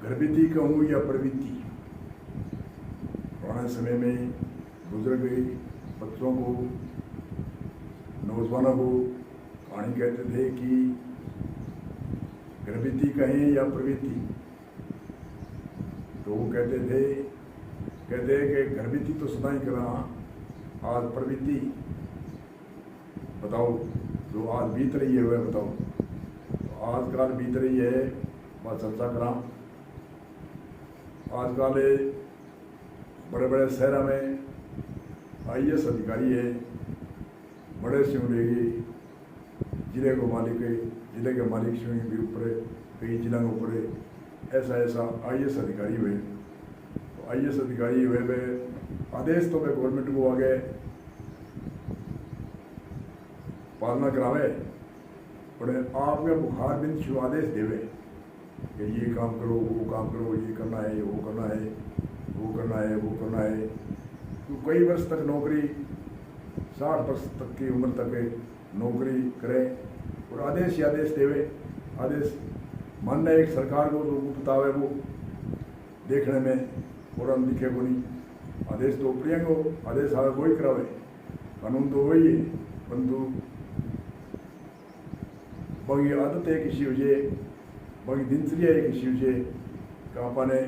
घरबीती कहूँ या प्रवृत्ति। पुराने समय में बुजुर्ग बच्चों को, नौजवानों को कहानी कहते थे कि घरबीती कहें या प्रवृत्ति। तो वो कहते कि घरबीती तो सदा ही करा, आज प्रवृत्ति बताओ जो आज बीत रही है वह बताओ। तो आजकल बीत रही है वह चर्चा करा। आजकल बड़े बड़े शहरों में IAS अधिकारी है, बड़े से लेगी जिले को मालिक है, जिले के मालिक से भी ऊपर, कई जिला के ऊपर ऐसा IAS अधिकारी हुए। तो IAS अधिकारी हुए वे आदेश तो वे गवर्नमेंट को आगे पालना करावे, पर आपके बुखार बिंद शिव आदेश देवे कि ये काम करो, वो काम करो, ये करना है, वो करना है, वो करना है, वो करना है। तो कई वर्ष तक नौकरी, 60 वर्ष तक की उम्र तक नौकरी करें और आदेश ही आदेश देवे। आदेश मानना एक सरकार को जो बतावे वो देखने में और हम दिखे को नहीं। आदेश तो प्रियंग हो, आदेश आगे वही करावे, कानून तो वही है, परंतु बगी आदत एक इसी वजह, बगी दिनचर्या एक इसी वजह का अपने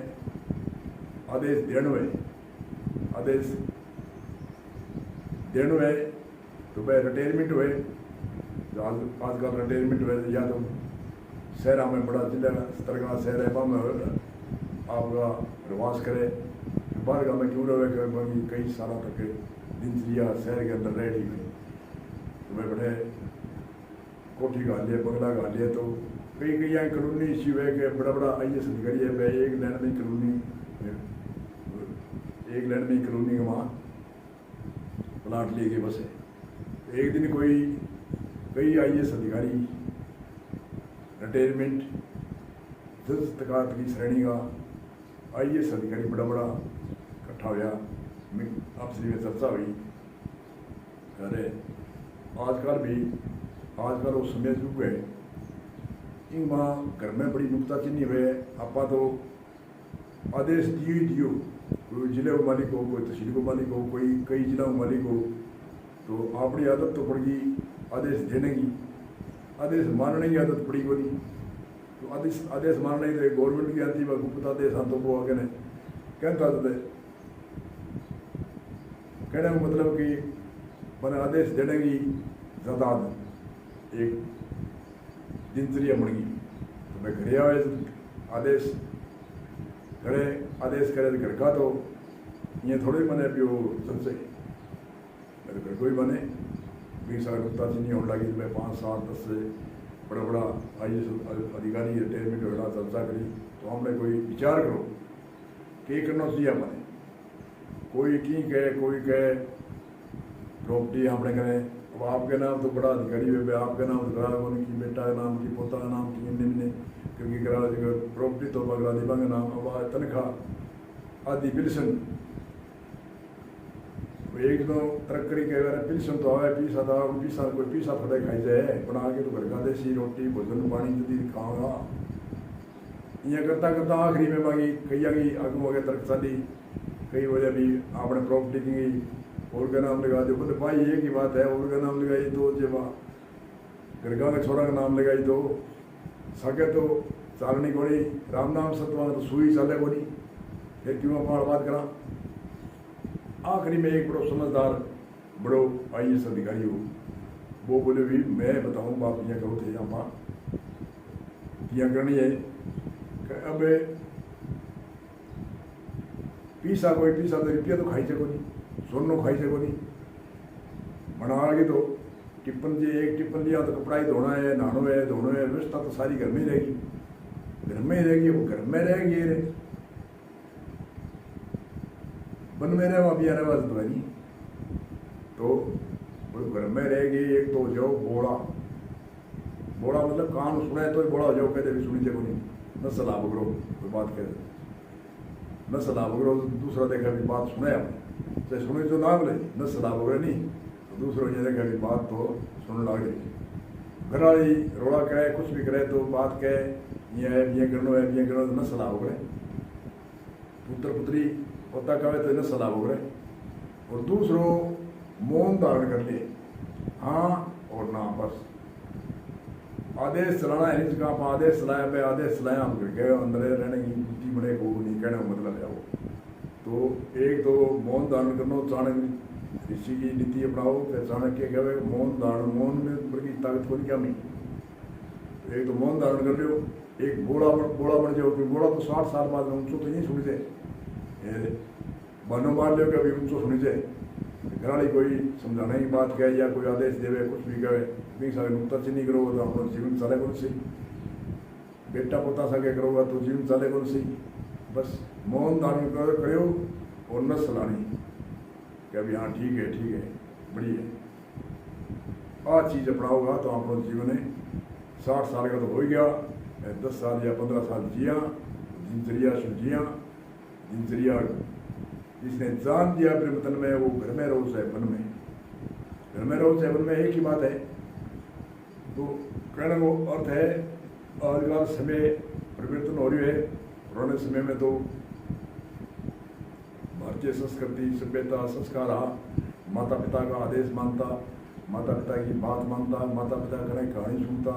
आदेश देने, आदेश देने तो वह रिटायरमेंट हुए। जो आजकल रिटायरमेंट हुए या तो शहर में बड़ा जिला स्तर का शहर है, वहाँ आपका प्रवास करे, बाहर का में क्यों रहे बगी कई साल तक दिनचर्या शहर के अंदर रह रही हुई। तो वह बड़े कोठी का लिए, बंगला का लिए, तो कई यहाँ कानूनी इश्यू है कि बड़ा IAS अधिकारी है, वह एक लैंड में कानूनी के वहाँ प्लाट लिए गए बस है। एक दिन कई IAS अधिकारी रिटायरमेंट 10 तक की श्रेणी का IAS अधिकारी बड़ा इकट्ठा होया, आपस में चर्चा हुई। अरे आजकल वो समय युग है, इन वहाँ घर में बड़ी नुकताचीनी हुए। आपा तो आदेश दियो, कोई जिले को मालिक हो, कोई तहसील को मालिक हो, कोई कई जिला को मालिक हो, तो अपनी आदत तो पड़ गई आदेश देने की, आदेश मानने की आदत पड़ी को नहीं। तो आदेश मानने की गवर्नमेंट की आती है गुप्त आदेश तो वो आगे ने कहता था, कहने का मतलब कि मैंने आदेश देने की ज़्यादा एक दिनचर्या बन गई। तो मैं घरे आए आदेश करे घर का तो ये थोड़े बने भी वो सबसे मेरे घर को ही बने 20 साल गुप्ता से नहीं होने लगी। मैं 5 साल 10 से बड़ा IAS अधिकारी रिटायरमेंट होना चर्चा करी। तो हमने कोई विचार करो कि करना चाहिए अपने, कोई कहे प्रॉपर्टी आपने करें, अब आपके नाम तो बड़ा अधिकारी हुए, आपके नाम तो करा उनकी बेटा का नाम की, पोता का नाम की, निम्न क्योंकि करा प्रॉपर्टी तो बगरा दिवांग नाम, अब तनख्वाह आदि पिलसन एक दो तरक्करी कह रहे पिलसन तो आवे पीसा कोई पीसा थोड़े खाई जाए, बना के तो घर का देसी रोटी भोजन पानी जल्दी खाऊंगा। ये करता आखिरी में मांगी कई आगू आगे तरक्साली कई वजह भी आपने प्रॉपर्टी की और का नाम लगा दो, बोले भाई एक ही बात है, और का नाम लगाई तो जब गरगा में छोरा का नाम लगाई तो सके तो चालनी को नहीं, राम नाम सतवा तो सुई चले को नहीं, फिर क्यों आप बात करा। आखिरी में एक बड़ो समझदार बड़ो IAS अधिकारी हो, वो बोले भी मैं बताऊँ बाप यहाँ कहो थे यहाँ यहाँ करनी है। अब पीसा तो रुपया तो खाई सको नहीं, सोनो खाई सको नहीं, बना के तो एक टिप्पन लिया तो कपड़ा ही धोना है, नहानो है, धोना है, व्यवस्था तो सारी घर में ही रहेगी, वो घर में रहेगी रे बन में रहे अभी आने वाले तो नहीं, तो घर में रहेगी। एक तो जाओ बोड़ा मतलब कान सुना है तो बोड़ा हो जाओ, कहते भी सुनी देखो नहीं, न सलाह बकरो कोई बात कह न सलाह बकरो, दूसरा देखा भी बात सुने आपने चाहे सुने तो ना बोले, न सलाह बकरो नहीं तो दूसरा ये देखा भी बात तो सुन लग रही। घर वाली रोड़ा कहे कुछ भी करे तो बात कहे ये करनो तो न सलाह हो गए, पुत्र पुत्री पोता कहे तो न सलाह हो गए। और दूसरो मौन धारण कर ले, हाँ और ना, बस आदेश चलाना है। इसका आप आदेश चलाया पे आदेश चलाया हम गए अंदर रहने की बुद्धि बने को नहीं कहने का मतलब है वो। तो एक तो मौन धारण करना, चाणक्य ऋषि की नीति अपनाओ, फिर चाणक्य कहे मौन धारण, मौन में बड़ी ताकत को क्या नहीं। तो एक तो मौन धारण कर लो, एक बोला बन जाओ, कि बोला तो 60 साल बाद उनसो तो नहीं सुनी जाए, बनो मार लो कभी उनसो सुनी जाए। घराड़ी कोई समझाने की बात कहे या कोई आदेश देवे, कुछ भी कहे, भी सारे नुकता से नहीं करोगे तो अपना जीवन चले कौन सी, बेटा पोता सके करोगा तो जीवन चले कौन सी। बस मौन धारण करो और न सलानी कि अभी हाँ ठीक है बढ़िया आ चीज़ अपनाओगा तो अपना जीवन है। 60 साल का तो हो गया, 10 साल या 15 साल जिया, दिनचर्या सुलझिया, दिनचर्या जिसने जान दिया अपने वतन में वो घर में रहो चाहे वन में, घर में रहो चाहे वन में एक ही बात है। तो कहने को अर्थ है आजकल समय परिवर्तन हो रही है। पुराने समय में तो भारतीय संस्कृति सभ्यता संस्कार रहा, माता पिता का आदेश मानता, माता पिता की बात मानता, माता पिता का कहानी सुनता,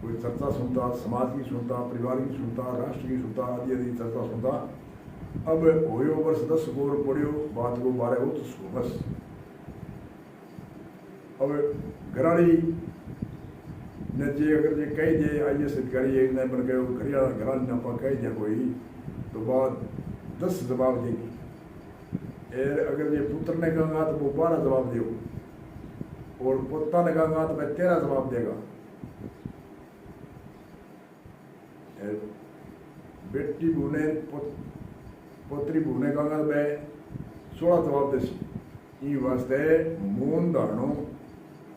कोई चर्चा सुनता, समाज की सुनता, परिवार की सुनता, राष्ट्र की सुनता, आदि आदि चर्चा सुनता। अब होयो वर्ष 10 को पढ़ियो बात को 12 हो तो बस। अब घराड़ी ने जे अगर जे कह दे IAS अधिकारी एक ने बन गए घराड़ी ने आप कह दिया कोई तो बात 10 जवाब देगी। अगर ये पुत्र ने कहा तो वो 12 जवाब दे, और पोता ने कहा तो वह 13 जवाब देगा। बेटी बूने पोतरी बूने कहा तो वह 16 जवाब देसी। वास्ते मौन धारणो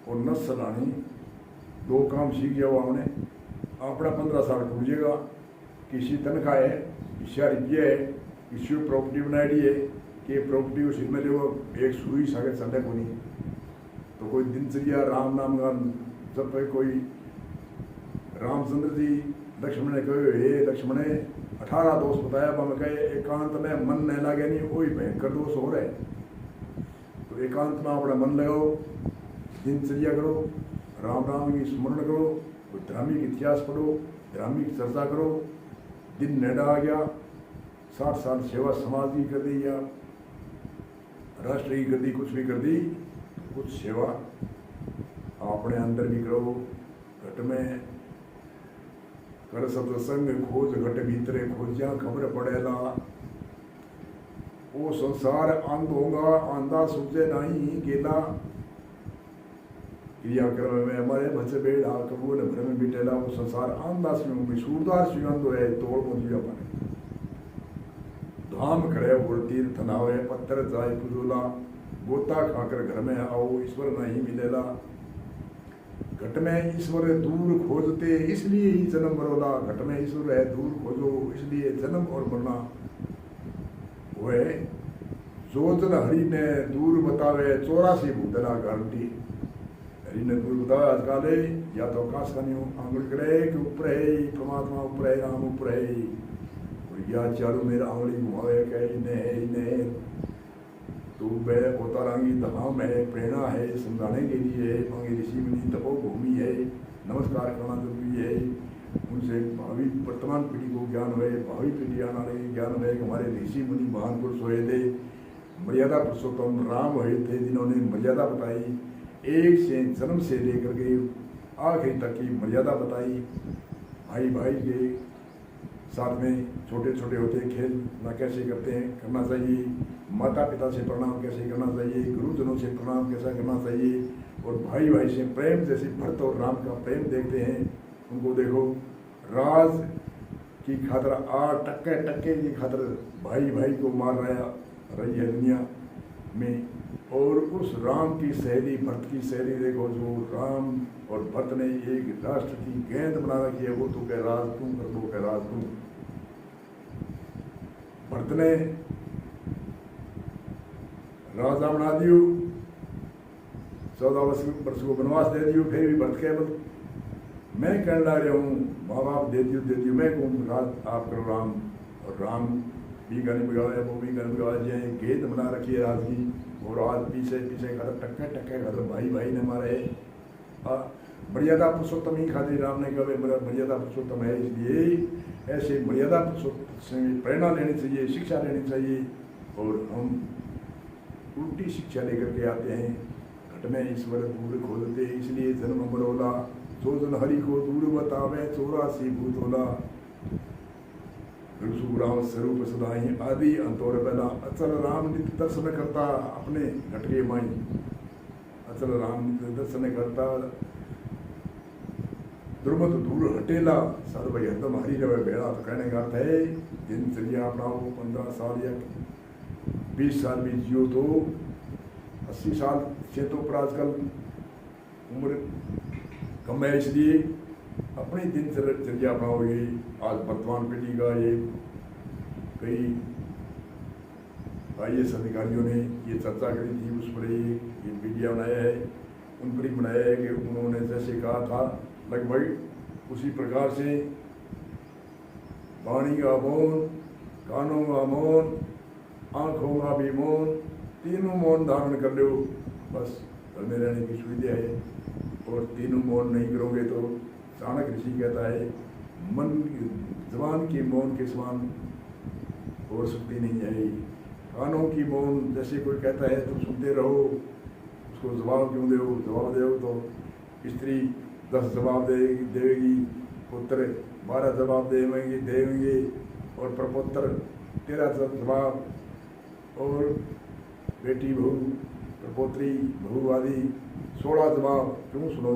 और न सलानी 2 काम सीख गया वो हमने। अपना 15 साल टूटेगा, किसी तनख्वाह है, किसी ये है, किसी प्रॉपर्टी बनाई है कि प्रॉपर्टी उसी में जो एक सुई सागे चले को नहीं। तो कोई दिनचर्या राम नाम का जब कोई रामचंद्र जी लक्ष्मण ने कहे हे लक्ष्मण 18 दोष बताया, मैं कहे एकांत में मन नहीं लगे नहीं वही भयंकर दोष हो रहे। तो एकांत में अपना मन लगाओ, दिनचर्या करो, राम राम की स्मरण करो, कोई धार्मिक इतिहास पढ़ो, धार्मिक चर्चा करो। दिन नेड़ा आ गया, 60 साल सेवा समाज की कर दी या राष्ट्र की कर दी, कुछ भी कर दी, कुछ सेवा अपने अंदर भी करो। घट में कर सत्संग खोज घट भीतरे खोजिया खबर पड़ेला। वो संसार अंध होगा आंधा सूझे नहीं गेला। क्रियाक्रम में हमारे बच्चे बेड़ा कबूल भर में बिटेला। वो संसार आंधा में सूरदार से अंध है तोड़ पहुंची अपने धाम खड़े और तीर्थ नावे पत्थर जाए पुजोला। गोता खाकर घर में आओ ईश्वर नहीं मिलेला। घट में ईश्वर दूर खोजते इसलिए ही जन्म मरोला। घट में ईश्वर है दूर खोजो इसलिए जन्म और मरना। वह जो जन हरि ने दूर बतावे 84 भूतला गारंटी। हरि ने दूर बतावे आजकाल या तो आकाश का नहीं आंगुल करे कि ऊपर है परमात्मा ऊपर है राम ऊपर है। या चारों मेरा आंगली घुमावे कहे तो वह अवतारांगी धाम है, प्रेरणा है, समझाने के लिए है। मांगे ऋषि मुनि तपोभूमि है, नमस्कार करना जरूरी है। उनसे भावी वर्तमान पीढ़ी को ज्ञान हुए, भावी पीढ़ी आने वाले ज्ञान हुए कि हमारे ऋषि मुनि महान पुरुष हुए थे, मर्यादा पुरुषोत्तम राम हुए थे जिन्होंने मर्यादा बताई। एक से जन्म से लेकर के आखिरी तक की मर्यादा बताई। भाई भाई के साथ में छोटे छोटे होते खेल ना कैसे करते हैं करना चाहिए, माता पिता से प्रणाम कैसे करना चाहिए, गुरुजनों से प्रणाम कैसा करना चाहिए, और भाई भाई से प्रेम जैसे भरत और राम का प्रेम देखते हैं। उनको देखो राज की खातर 8 टक्के की खातर भाई भाई को मार रही है दुनिया में। और उस राम की सहेली भरत की सहेली देखो, जो राम और भरत ने एक राष्ट्र की गेंद बना रखी है। वो तो कह राज तुम कर दो, कह राज तुम। भरत ने राजा बना दियो, 14 वर्ष को वनवास दे दियो, फिर भी भरत केवल मैं कहने लग रहा हूँ माँ बाप देती हूँ मैं कहूँ रात आप करो राम, और राम भी गाने बगावे वो भी गाने बगावे जो गेंद बना रखी है रात की, और आज पीछे पीछे खत्म टक्के खत्म भाई भाई ने मारे। मर्यादा पुरुषोत्तम ही खातिर राम ने कहा मेरा मर्यादा पुरुषोत्तम है, इसलिए ऐसे मर्यादा पुरुषोत्तम से प्रेरणा लेनी चाहिए, शिक्षा लेनी चाहिए। और हम उल्टी शिक्षा लेकर के आते हैं, घट में ईश्वर दूर खोलते, इसलिए जन्म मरोला जो जन हरि को दूर बतावे 84 भूत होला। राम स्वरूप सदाई आदि अंतोर पहला अचल राम नित्य दर्शन करता अपने घटके माई, अचल राम नित्य दर्शन करता दुर्मत दूर हटेला साधु भाई हरदम हरी रवे बेड़ा। तो कहने का अर्थ है दिनचर्या अपनाओ, 15 साल या 20 साल भी जियो तो 80 साल से तो पर आजकल उम्र कम है, इसलिए अपनी दिनचर्या अपनाओ। ये आज वर्तमान पीढ़ी का ये कई IAS अधिकारियों ने ये चर्चा करी थी, उस पर ये मीडिया बनाया है, उन पर ही बनाया है कि उन्होंने जैसे कहा था लगभग उसी प्रकार से वाणी का मौन, कानों का मौन, आँखों का भी मौन, तीनों मौन धारण कर लो, बस घर में रहने की सुविधा है। और तीनों मौन नहीं करोगे तो चाणक्य ऋषि कहता है मन जबान की मौन के समान और शक्ति नहीं है। कानों की मौन जैसे कोई कहता है तुम सुनते रहो, उसको जवाब क्यों दो, जवाब दो तो स्त्री 10 जवाब देगी, पुत्र 12 जवाब देंगे और प्रपुत्र 13 जवाब, और बेटी बहू प्रपोत्री बहू आदि 16 जवाब। क्यों सुनो,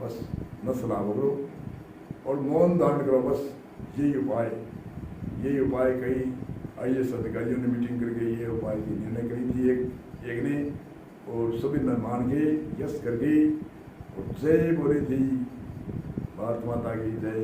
बस न सलाह करो और मौन धारण करो, बस यही उपाय कई IAS अधिकारियों ने मीटिंग करके ये उपाय की निर्णय करी थी एक ने, और सभी ने मान के यस करके और जय बोली थी। भारत माता की जय।